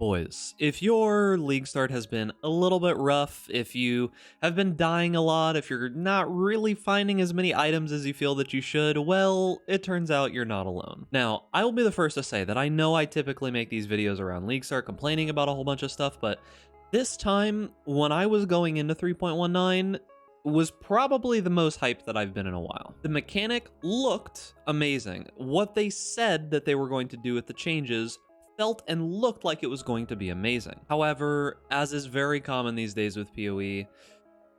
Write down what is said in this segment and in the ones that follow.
Boys, if your league start has been a little bit rough, if you have been dying a lot, if you're not really finding as many items as you feel that you should, well, it turns out you're not alone. Now, I will be the first to say that I know I typically make these videos around league start complaining about a whole bunch of stuff, but this time, when I was going into 3.19, was probably the most hyped that I've been in a while. The mechanic looked amazing. What they said that they were going to do with the changes felt and looked like it was going to be amazing. However, as is very common these days with PoE,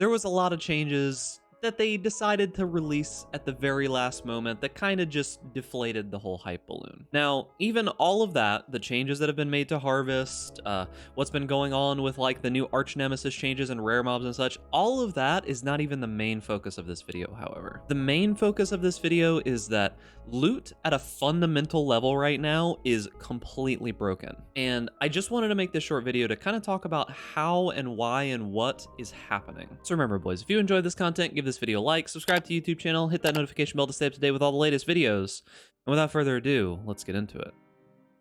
there was a lot of changes that they decided to release at the very last moment that kind of just deflated the whole hype balloon. Now, even all of that, the changes that have been made to Harvest, what's been going on with like the new Arch Nemesis changes and rare mobs and such, all of that is not even the main focus of this video, however. The main focus of this video is that loot at a fundamental level right now is completely broken. And I just wanted to make this short video to kind of talk about how and why and what is happening. So remember, boys, if you enjoyed this content, give this video a like, subscribe to the YouTube channel, hit that notification bell to stay up to date with all the latest videos. And without further ado, let's get into it.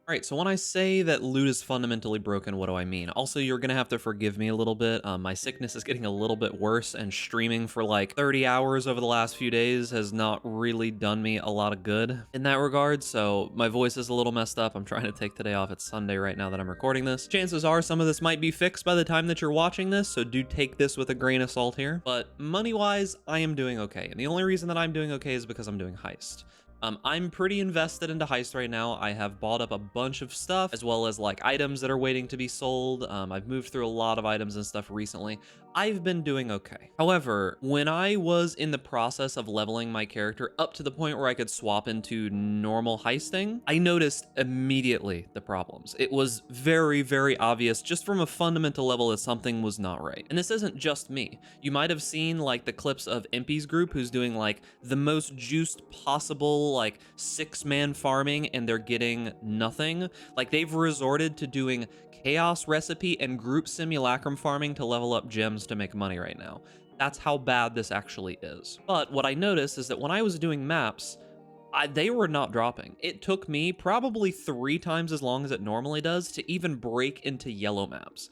Alright, so when I say that loot is fundamentally broken, what do I mean? Also, you're gonna have to forgive me a little bit. My sickness is getting a little bit worse, and streaming for like 30 hours over the last few days has not really done me a lot of good in that regard, so my voice is a little messed up. I'm trying to take today off. It's Sunday right now that I'm recording this. Chances are some of this might be fixed by the time that you're watching this, so do take this with a grain of salt here. But money-wise, I am doing okay, and the only reason that I'm doing okay is because I'm doing Heist. I'm pretty invested into Heist right now. I have bought up a bunch of stuff, as well as like items that are waiting to be sold. I've moved through a lot of items and stuff recently. I've been doing okay. However, when I was in the process of leveling my character up to the point where I could swap into normal heisting, I noticed immediately the problems. It was very, very obvious just from a fundamental level that something was not right. And this isn't just me. You might have seen like the clips of Impy's group who's doing like the most juiced possible like 6-man farming and they're getting nothing. Like they've resorted to doing chaos recipe and group simulacrum farming to level up gems to make money right now. That's how bad this actually is. But what I noticed is that when I was doing maps, they were not dropping. It took me probably 3 times as long as it normally does to even break into yellow maps.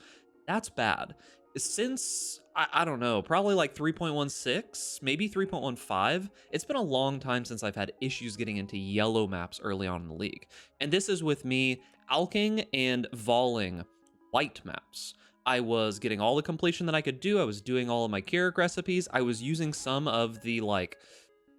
That's bad. Since, I don't know, probably like 3.16, maybe 3.15, it's been a long time since I've had issues getting into yellow maps early on in the league. And this is with me alking and voling white maps. I was getting all the completion that I could do. I was doing all of my Keurig recipes. I was using some of the like,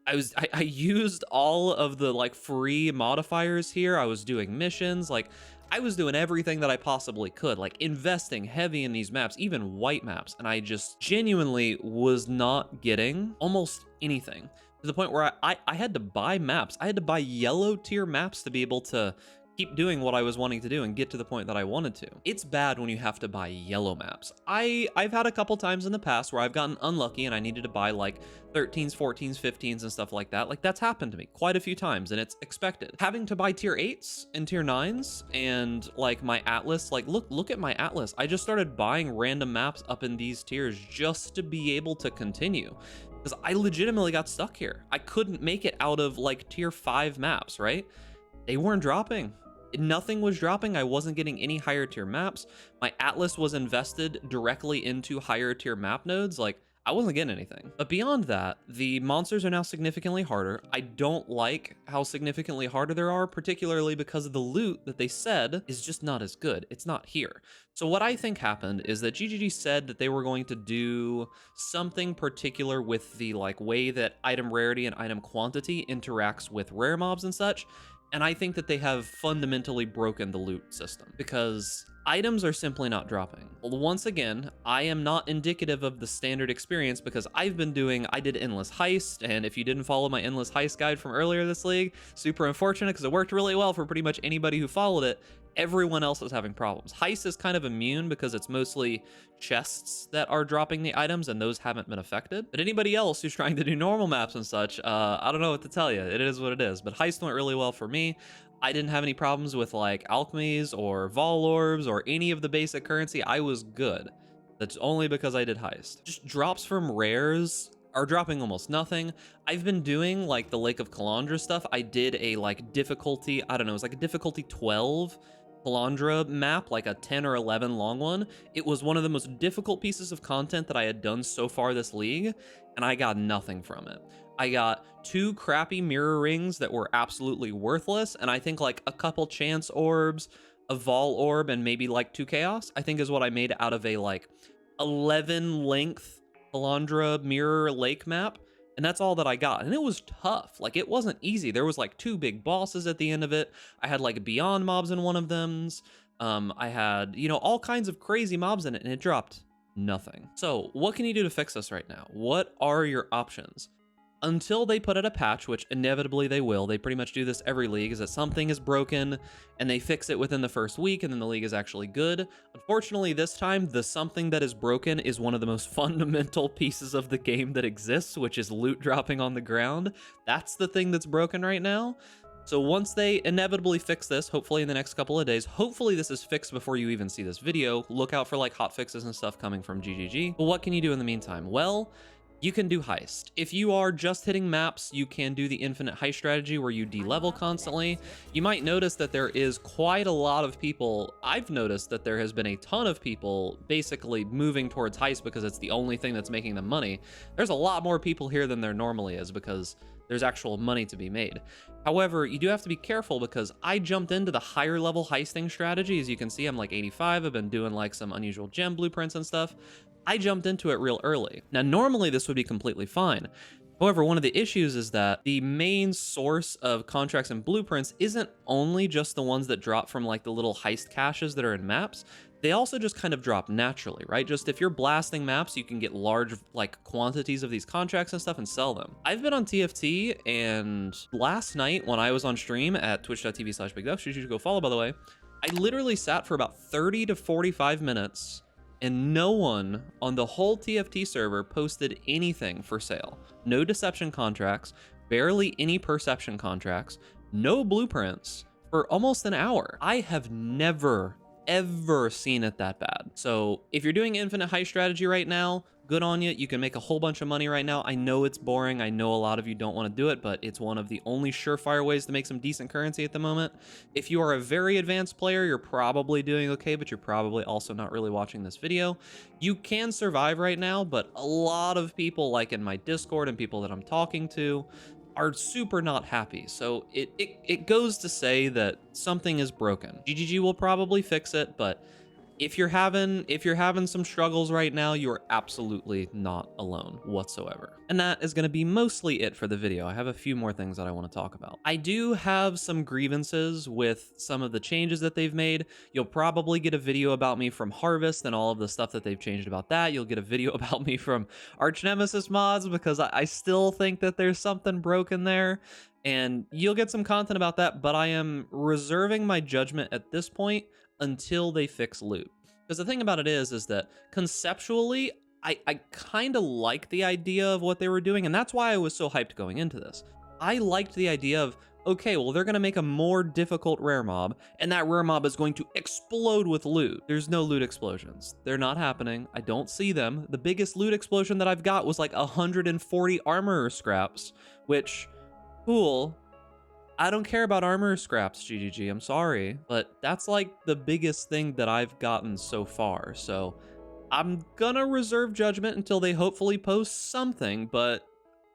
I used all of the like free modifiers here. I was doing missions, like I was doing everything that I possibly could, like investing heavy in these maps, even white maps, and I just genuinely was not getting almost anything, to the point where I had to buy maps. I had to buy yellow tier maps to be able to keep doing what I was wanting to do and get to the point that I wanted to. It's bad when you have to buy yellow maps. I've had a couple times in the past where I've gotten unlucky and I needed to buy like 13s, 14s, 15s and stuff like that. Like that's happened to me quite a few times and it's expected. Having to buy tier 8s and tier 9s and like my Atlas, like look at my Atlas. I just started buying random maps up in these tiers just to be able to continue. Because I legitimately got stuck here. I couldn't make it out of like tier 5 maps, right? They weren't dropping. Nothing was dropping. I wasn't getting any higher tier maps. My Atlas was invested directly into higher tier map nodes. Like I wasn't getting anything. But beyond that, the monsters are now significantly harder. I don't like how significantly harder there are, particularly because of the loot that they said is just not as good. It's not here. So what I think happened is that GGG said that they were going to do something particular with the like way that item rarity and item quantity interacts with rare mobs and such. And I think that they have fundamentally broken the loot system because items are simply not dropping. Well, once again, I am not indicative of the standard experience because I did Endless Heist, and if you didn't follow my Endless Heist guide from earlier this league, super unfortunate because it worked really well for pretty much anybody who followed it. Everyone else is having problems. Heist is kind of immune because it's mostly chests that are dropping the items and those haven't been affected. But anybody else who's trying to do normal maps and such, I don't know what to tell you. It is what it is. But Heist went really well for me. I didn't have any problems with like alchemies or vol orbs or any of the basic currency. I was good. That's only because I did Heist. Just drops from rares are dropping almost nothing. I've been doing like the Lake of Kalandra stuff. I did a like difficulty, I don't know, it was like a difficulty 12 Kalandra map, like a 10 or 11 long one. It was one of the most difficult pieces of content that I had done so far this league, and I got nothing from it. I got 2 crappy mirror rings that were absolutely worthless, and I think like a couple chance orbs, a vol orb, and maybe like 2 chaos, I think is what I made out of a like 11 length Kalandra mirror lake map. And that's all that I got. And it was tough. Like, it wasn't easy. There was like 2 big bosses at the end of it. I had like beyond mobs in one of them. I had, you know, all kinds of crazy mobs in it, and it dropped nothing. So what can you do to fix this right now? What are your options? Until they put out a patch, which inevitably they will. They pretty much do this every league, is that something is broken and they fix it within the first week and then the league is actually good. Unfortunately, this time, the something that is broken is one of the most fundamental pieces of the game that exists, which is loot dropping on the ground. That's the thing that's broken right now. So once they inevitably fix this, hopefully in the next couple of days, hopefully this is fixed before you even see this video. Look out for like hot fixes and stuff coming from GGG. But what can you do in the meantime? Well, you can do heist. If you are just hitting maps, you can do the infinite heist strategy where you de-level constantly. You might notice that there is quite a lot of people. I've noticed that there has been a ton of people basically moving towards heist because it's the only thing that's making them money. There's a lot more people here than there normally is because there's actual money to be made. However, you do have to be careful because I jumped into the higher level heisting strategy. As you can see, I'm like 85. I've been doing like some unusual gem blueprints and stuff. I jumped into it real early. Now, normally this would be completely fine. However, one of the issues is that the main source of contracts and blueprints isn't only just the ones that drop from like the little heist caches that are in maps. They also just kind of drop naturally, right? Just if you're blasting maps, you can get large like quantities of these contracts and stuff and sell them. I've been on TFT, and last night when I was on stream at twitch.tv/BigDucks, you should go follow, by the way, I literally sat for about 30 to 45 minutes and no one on the whole TFT server posted anything for sale. No deception contracts, barely any perception contracts, no blueprints for almost an hour. I have never, ever seen it that bad. So if you're doing infinite heist strategy right now, good on you. You can make a whole bunch of money right now. I know it's boring. I know a lot of you don't want to do it, but it's one of the only surefire ways to make some decent currency at the moment. If you are a very advanced player, you're probably doing okay, but you're probably also not really watching this video. You can survive right now, but a lot of people, like in my Discord and people that I'm talking to, are super not happy. So it goes to say that something is broken. GGG will probably fix it, but if you're having some struggles right now, you are absolutely not alone whatsoever. And that is going to be mostly it for the video. I have a few more things that I want to talk about. I do have some grievances with some of the changes that they've made. You'll probably get a video about me from Harvest and all of the stuff that they've changed about that. You'll get a video about me from Arch Nemesis mods because I still think that there's something broken there. And you'll get some content about that, but I am reserving my judgment at this point until they fix loot. Because the thing about it is that conceptually, I kind of like the idea of what they were doing, and that's why I was so hyped going into this. I liked the idea of, okay, well, they're going to make a more difficult rare mob, and that rare mob is going to explode with loot. There's no loot explosions. They're not happening. I don't see them. The biggest loot explosion that I've got was like 140 armor scraps, which, cool. I don't care about armor scraps, GGG, I'm sorry, but that's like the biggest thing that I've gotten so far. So I'm gonna reserve judgment until they hopefully post something, but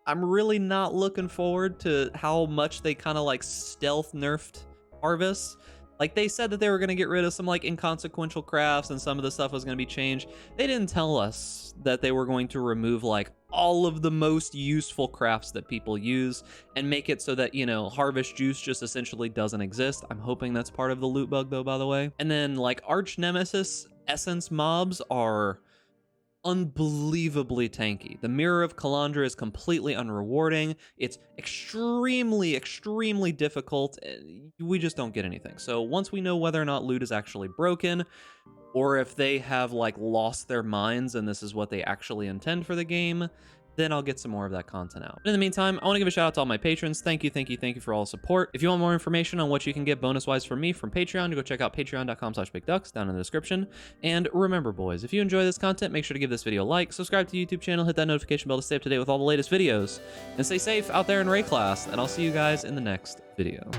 I'm really not looking forward to how much they kind of like stealth nerfed Harvest. Like, they said that they were going to get rid of some like inconsequential crafts and some of the stuff was going to be changed. They didn't tell us that they were going to remove like all of the most useful crafts that people use and make it so that, you know, Harvest Juice just essentially doesn't exist. I'm hoping that's part of the loot bug though, by the way. And then like Arch Nemesis Essence mobs are unbelievably tanky. The Mirror of Kalandra is completely unrewarding. It's extremely, extremely difficult. We just don't get anything. So once we know whether or not loot is actually broken, or if they have like lost their minds and this is what they actually intend for the game, then I'll get some more of that content out. But in the meantime, I want to give a shout out to all my patrons. Thank you for all the support. If you want more information on what you can get bonus-wise from me from Patreon, go check out patreon.com/bigducks down in the description. And remember, boys, if you enjoy this content, make sure to give this video a like, subscribe to the YouTube channel, hit that notification bell to stay up to date with all the latest videos, and stay safe out there in Ray class, and I'll see you guys in the next video.